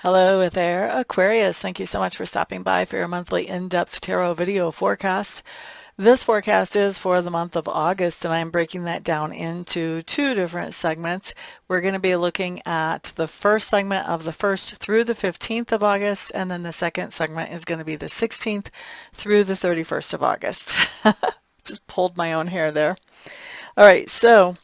Hello there, Aquarius. Thank you so much for stopping by for your monthly in-depth tarot video forecast. This forecast is for the month of August, and I'm breaking that down into two different segments. We're going to be looking at the first segment of the 1st through the 15th of August, and then the second segment is going to be the 16th through the 31st of August. Just pulled my own hair there. All right, so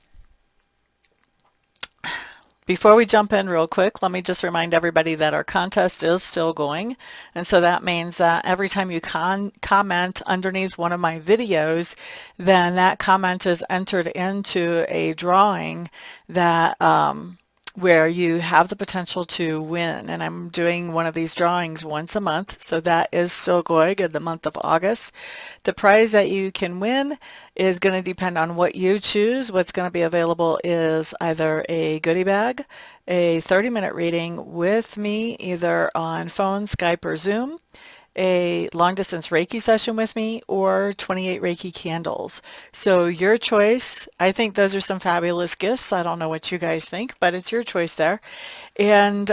before we jump in real quick, let me just remind everybody that our contest is still going. And so that means that every time you comment underneath one of my videos, then that comment is entered into a drawing that where you have the potential to win. And I'm doing one of these drawings once a month, so that is still going in the month of August. The prize that you can win is going to depend on what you choose. What's going to be available is either a goodie bag, a 30-minute reading with me, either on phone, Skype, or Zoom, a long-distance Reiki session with me, or 28 Reiki candles. So your choice. I think those are some fabulous gifts. I don't know what you guys think, but it's your choice there. And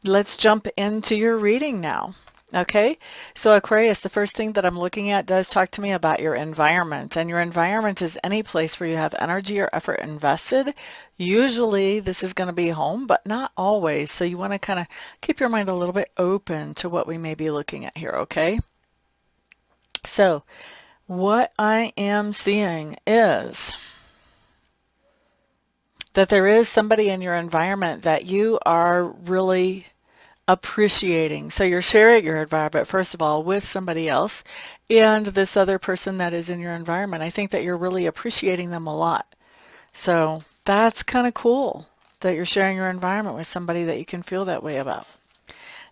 let's jump into your reading now. Okay, so Aquarius, the first thing that I'm looking at does talk to me about your environment, and your environment is any place where you have energy or effort invested. Usually this is going to be home, but not always, so you want to kind of keep your mind a little bit open to what we may be looking at here, okay? So what I am seeing is that there is somebody in your environment that you are really appreciating. So you're sharing your environment, first of all, with somebody else and this other person that is in your environment. I think that you're really appreciating them a lot. So that's kind of cool that you're sharing your environment with somebody that you can feel that way about.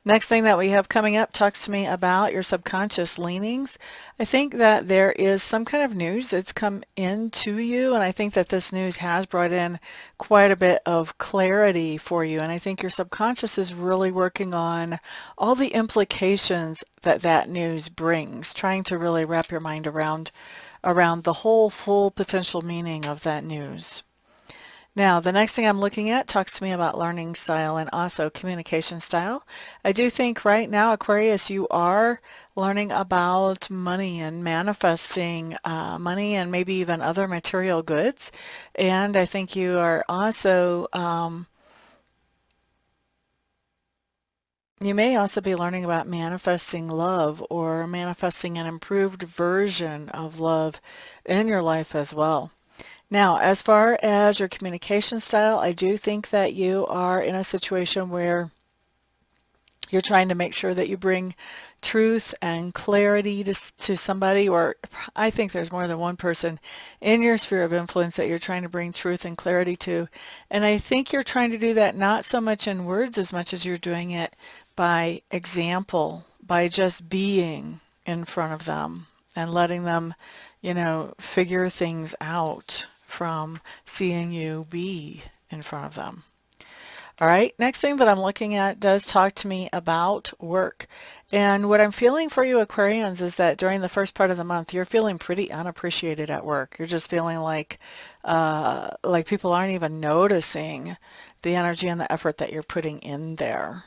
Next thing that we have coming up talks to me about your subconscious leanings. I think that there is some kind of news that's come into you, and I think that this news has brought in quite a bit of clarity for you, and I think your subconscious is really working on all the implications that that news brings, trying to really wrap your mind around the whole full potential meaning of that news. Now, the next thing I'm looking at talks to me about learning style and also communication style. I do think right now, Aquarius, you are learning about money and manifesting money and maybe even other material goods. And I think you are also, you may also be learning about manifesting love or manifesting an improved version of love in your life as well. Now, as far as your communication style, I do think that you are in a situation where you're trying to make sure that you bring truth and clarity to somebody, or I think there's more than one person in your sphere of influence that you're trying to bring truth and clarity to. And I think you're trying to do that not so much in words as much as you're doing it by example, by just being in front of them and letting them, figure things out from seeing you be in front of them. All right, next thing that I'm looking at does talk to me about work. And what I'm feeling for you Aquarians is that during the first part of the month, you're feeling pretty unappreciated at work. You're just feeling like people aren't even noticing the energy and the effort that you're putting in there.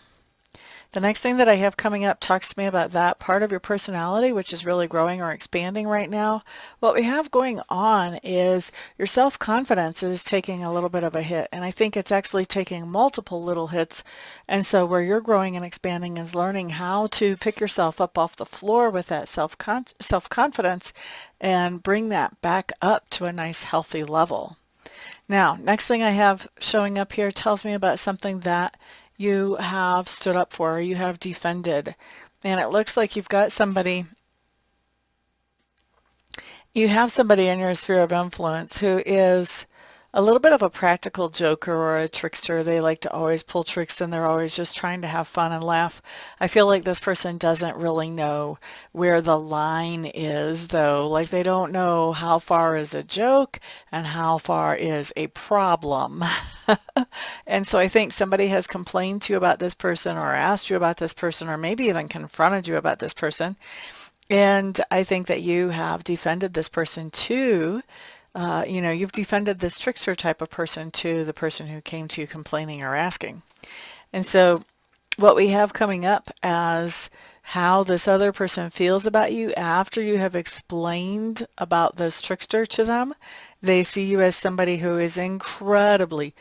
The next thing that I have coming up talks to me about that part of your personality, which is really growing or expanding right now. What we have going on is your self-confidence is taking a little bit of a hit, and I think it's actually taking multiple little hits. And so where you're growing and expanding is learning how to pick yourself up off the floor with that self-confidence and bring that back up to a nice healthy level. Now, next thing I have showing up here tells me about something that you have stood up for, or you have defended. And it looks like you've got somebody, you have somebody in your sphere of influence who is a little bit of a practical joker or a trickster. They like to always pull tricks and they're always just trying to have fun and laugh. I feel like this person doesn't really know where the line is, though. Like they don't know how far is a joke and how far is a problem. And so I think somebody has complained to you about this person or asked you about this person or maybe even confronted you about this person. And I think that you have defended this person too. You've defended this trickster type of person to the person who came to you complaining or asking. And so what we have coming up as how this other person feels about you after you have explained about this trickster to them. They see you as somebody who is incredibly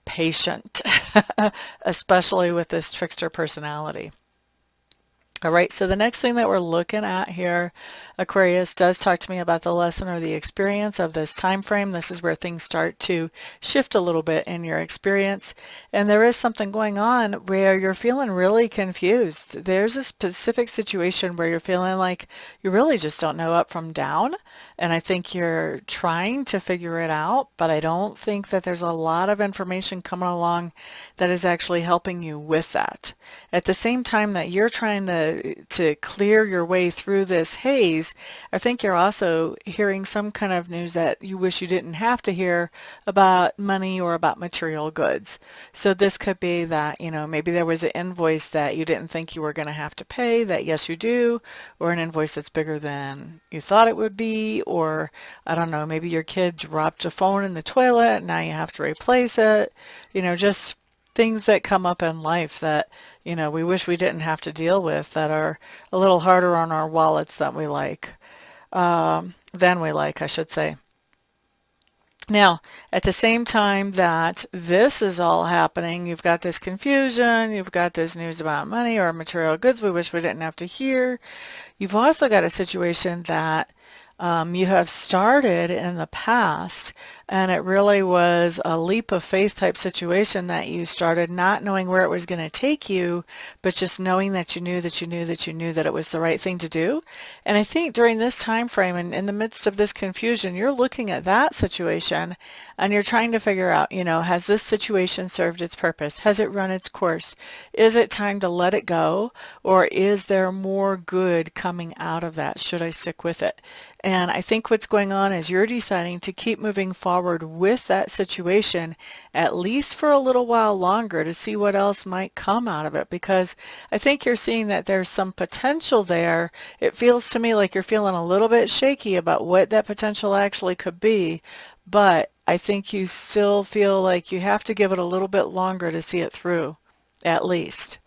patient, especially with this trickster personality. All right, so the next thing that we're looking at here, Aquarius, does talk to me about the lesson or the experience of this time frame. This is where things start to shift a little bit in your experience. And there is something going on where you're feeling really confused. There's a specific situation where you're feeling like you really just don't know up from down. And I think you're trying to figure it out, but I don't think that there's a lot of information coming along that is actually helping you with that. At the same time that you're trying to clear your way through this haze, I think you're also hearing some kind of news that you wish you didn't have to hear about money or about material goods. So this could be that, you know, maybe there was an invoice that you didn't think you were going to have to pay that yes you do, or an invoice that's bigger than you thought it would be, or I don't know, maybe your kid dropped a phone in the toilet and now you have to replace it. You know, just things that come up in life that, you know, we wish we didn't have to deal with, that are a little harder on our wallets than we like, I should say. Now, at the same time that this is all happening, you've got this confusion, you've got this news about money or material goods we wish we didn't have to hear. You've also got a situation that you have started in the past, and it really was a leap of faith type situation that you started, not knowing where it was going to take you, but just knowing that you knew that you knew that you knew that it was the right thing to do. And I think during this time frame and in the midst of this confusion, you're looking at that situation and you're trying to figure out, you know, has this situation served its purpose? Has it run its course? Is it time to let it go? Or is there more good coming out of that? Should I stick with it? And I think what's going on is you're deciding to keep moving forward with that situation, at least for a little while longer, to see what else might come out of it, because I think you're seeing that there's some potential there. It feels to me like you're feeling a little bit shaky about what that potential actually could be, but I think you still feel like you have to give it a little bit longer to see it through, at least.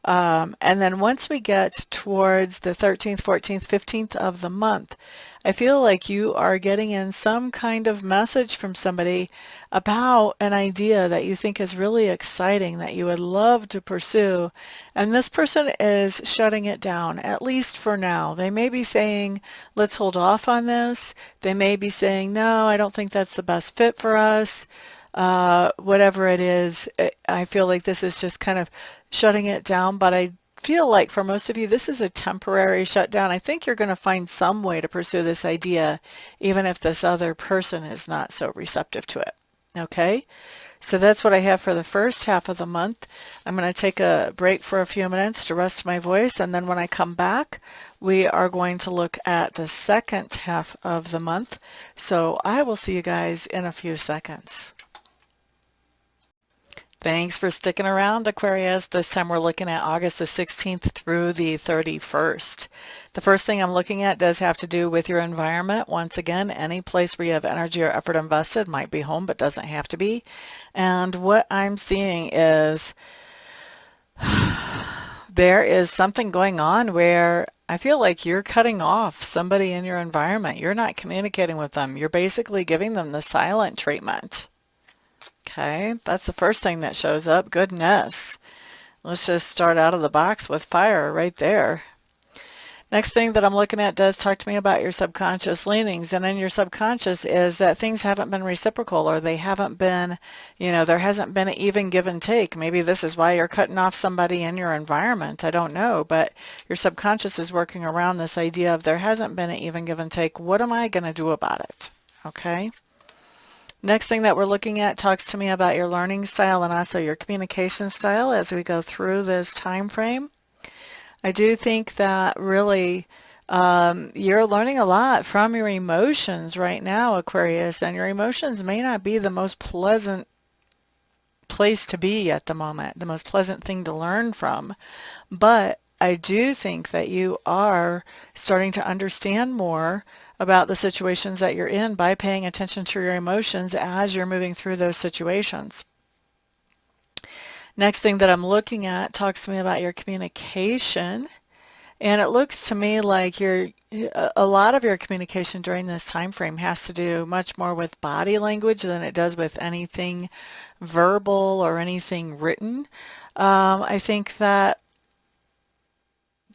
And then once we get towards the 13th, 14th, 15th of the month, I feel like you are getting in some kind of message from somebody about an idea that you think is really exciting, that you would love to pursue. And this person is shutting it down, at least for now. They may be saying, let's hold off on this. They may be saying, no, I don't think that's the best fit for us. Whatever it is, I feel like this is just kind of shutting it down, but I feel like for most of you, this is a temporary shutdown. I think you're going to find some way to pursue this idea, even if this other person is not so receptive to it. Okay? So that's what I have for the first half of the month. I'm going to take a break for a few minutes to rest my voice, and then when I come back, we are going to look at the second half of the month. So I will see you guys in a few seconds. Thanks for sticking around, Aquarius. This time we're looking at August the 16th through the 31st. The first thing I'm looking at does have to do with your environment. Once again, any place where you have energy or effort invested, might be home but doesn't have to be. And what I'm seeing is there is something going on where I feel like you're cutting off somebody in your environment. You're not communicating with them. You're basically giving them the silent treatment. Okay, that's the first thing that shows up. Goodness. Let's just start out of the box with fire right there. Next thing that I'm looking at does talk to me about your subconscious leanings. And in your subconscious is that things haven't been reciprocal, or they haven't been, you know, there hasn't been an even give and take. Maybe this is why you're cutting off somebody in your environment. I don't know. But your subconscious is working around this idea of there hasn't been an even give and take. What am I going to do about it? Okay. Next thing that we're looking at talks to me about your learning style and also your communication style as we go through this time frame. I do think that really you're learning a lot from your emotions right now, Aquarius, and your emotions may not be the most pleasant place to be at the moment, the most pleasant thing to learn from, but I do think that you are starting to understand more about the situations that you're in by paying attention to your emotions as you're moving through those situations. Next thing that I'm looking at talks to me about your communication. And it looks to me like a lot of your communication during this time frame has to do much more with body language than it does with anything verbal or anything written. I think that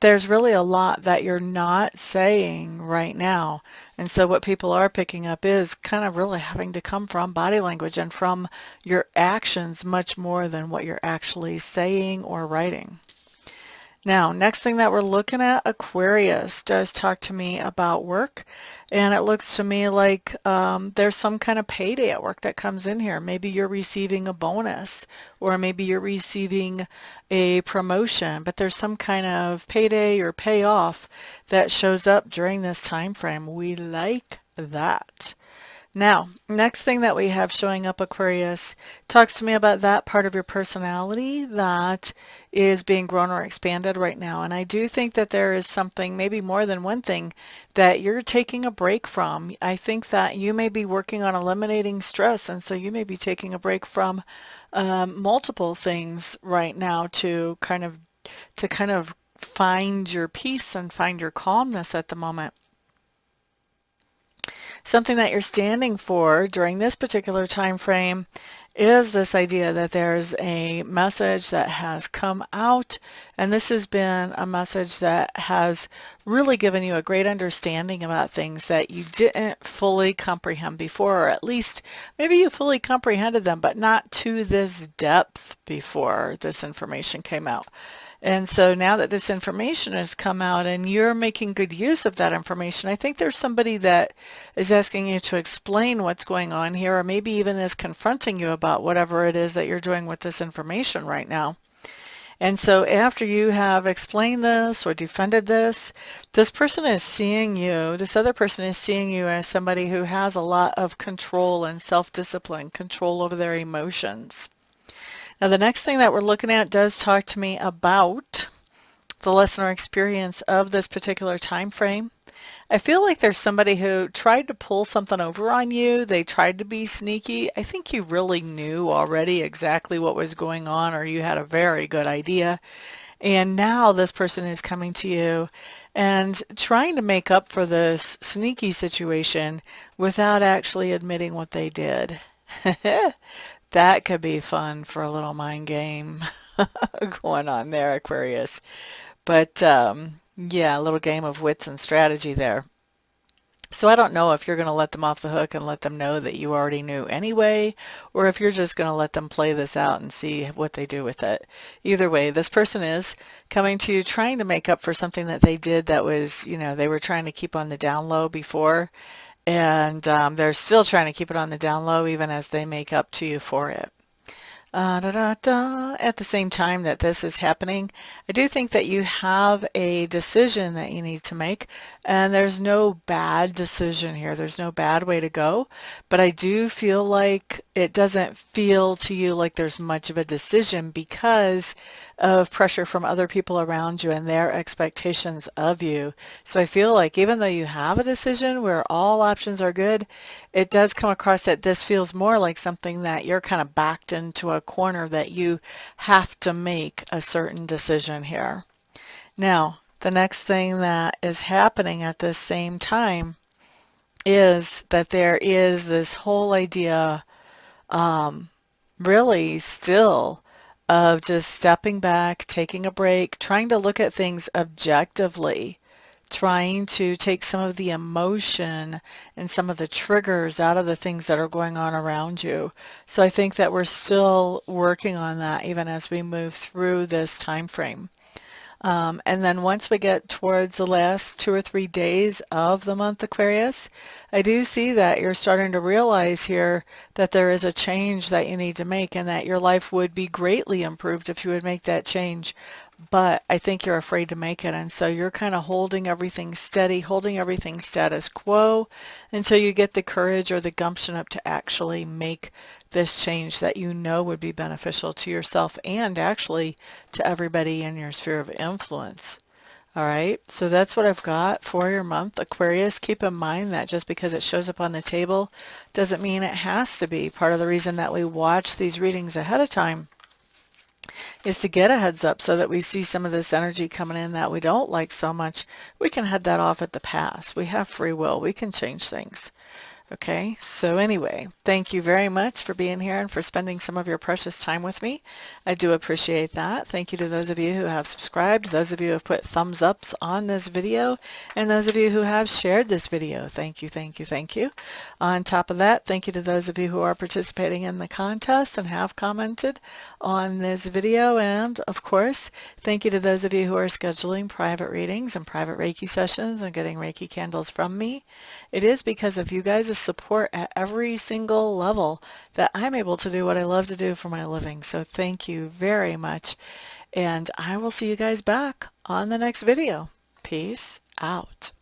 there's really a lot that you're not saying right now. And so what people are picking up is kind of really having to come from body language and from your actions much more than what you're actually saying or writing. Now, next thing that we're looking at, Aquarius does talk to me about work, and it looks to me like there's some kind of payday at work that comes in here. Maybe you're receiving a bonus, or maybe you're receiving a promotion, but there's some kind of payday or payoff that shows up during this time frame. We like that. Now, next thing that we have showing up, Aquarius, talks to me about that part of your personality that is being grown or expanded right now. And I do think that there is something, maybe more than one thing, that you're taking a break from. I think that you may be working on eliminating stress, and so you may be taking a break from multiple things right now to kind of find your peace and find your calmness at the moment. Something that you're standing for during this particular time frame is this idea that there's a message that has come out, and this has been a message that has really given you a great understanding about things that you didn't fully comprehend before, or at least maybe you fully comprehended them, but not to this depth before this information came out. And so now that this information has come out and you're making good use of that information, I think there's somebody that is asking you to explain what's going on here, or maybe even is confronting you about whatever it is that you're doing with this information right now. And so after you have explained this or defended this, this person is seeing you, this other person is seeing you as somebody who has a lot of control and self-discipline, control over their emotions. Now, the next thing that we're looking at does talk to me about the lesson or experience of this particular time frame. I feel like there's somebody who tried to pull something over on you. They tried to be sneaky. I think you really knew already exactly what was going on, or you had a very good idea. And now this person is coming to you and trying to make up for this sneaky situation without actually admitting what they did. That could be fun for a little mind game going on there, Aquarius. But yeah, a little game of wits and strategy there. So I don't know if you're going to let them off the hook and let them know that you already knew anyway, or if you're just going to let them play this out and see what they do with it. Either way, this person is coming to you trying to make up for something that they did that was, they were trying to keep on the down low before. And they're still trying to keep it on the down low even as they make up to you for it. At the same time that this is happening, I do think that you have a decision that you need to make, and there's no bad decision here. There's no bad way to go, but I do feel like it doesn't feel to you like there's much of a decision because of pressure from other people around you and their expectations of you. So I feel like even though you have a decision where all options are good, it does come across that this feels more like something that you're kind of backed into a corner that you have to make a certain decision here. Now, the next thing that is happening at this same time is that there is this whole idea really still of just stepping back, taking a break, trying to look at things objectively, trying to take some of the emotion and some of the triggers out of the things that are going on around you. So I think that we're still working on that even as we move through this time frame. And then once we get towards the last 2 or 3 days of the month Aquarius, I do see that you're starting to realize here that there is a change that you need to make and that your life would be greatly improved if you would make that change. But I think you're afraid to make it, and so you're kind of holding everything steady, holding everything status quo until you get the courage or the gumption up to actually make this change that you know would be beneficial to yourself and actually to everybody in your sphere of influence. All right, so that's what I've got for your month, Aquarius. Keep in mind that just because it shows up on the table doesn't mean it has to be. Part of the reason that we watch these readings ahead of time is to get a heads up so that we see some of this energy coming in that we don't like so much. We can head that off at the pass. We have free will. We can change things. Okay, so anyway, thank you very much for being here and for spending some of your precious time with me. I do appreciate that. Thank you to those of you who have subscribed, those of you who have put thumbs ups on this video, and those of you who have shared this video. Thank you, thank you, thank you. On top of that, thank you to those of you who are participating in the contest and have commented on this video. And of course, thank you to those of you who are scheduling private readings and private Reiki sessions and getting Reiki candles from me. It is because of you guys' support at every single level that I'm able to do what I love to do for my living. So thank you very much. And I will see you guys back on the next video. Peace out.